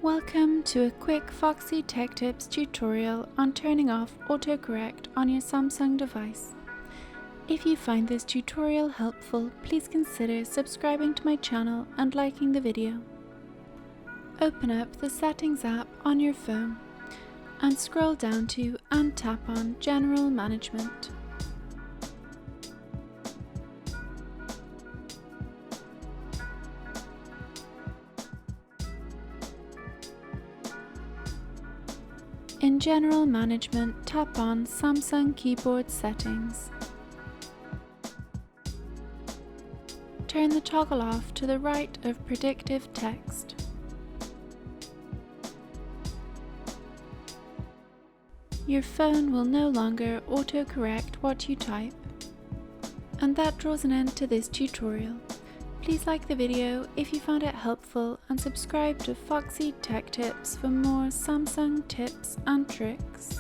Welcome to a quick Foxy Tech Tips tutorial on turning off autocorrect on your Samsung device. If you find this tutorial helpful, please consider subscribing to my channel and liking the video. Open up the Settings app on your phone and scroll down to and tap on General Management. In General Management, tap on Samsung Keyboard Settings. Turn the toggle off to the right of Predictive Text. Your phone will no longer autocorrect what you type. And that draws an end to this tutorial. Please like the video if you found it helpful and subscribe to Foxy Tech Tips for more Samsung tips and tricks.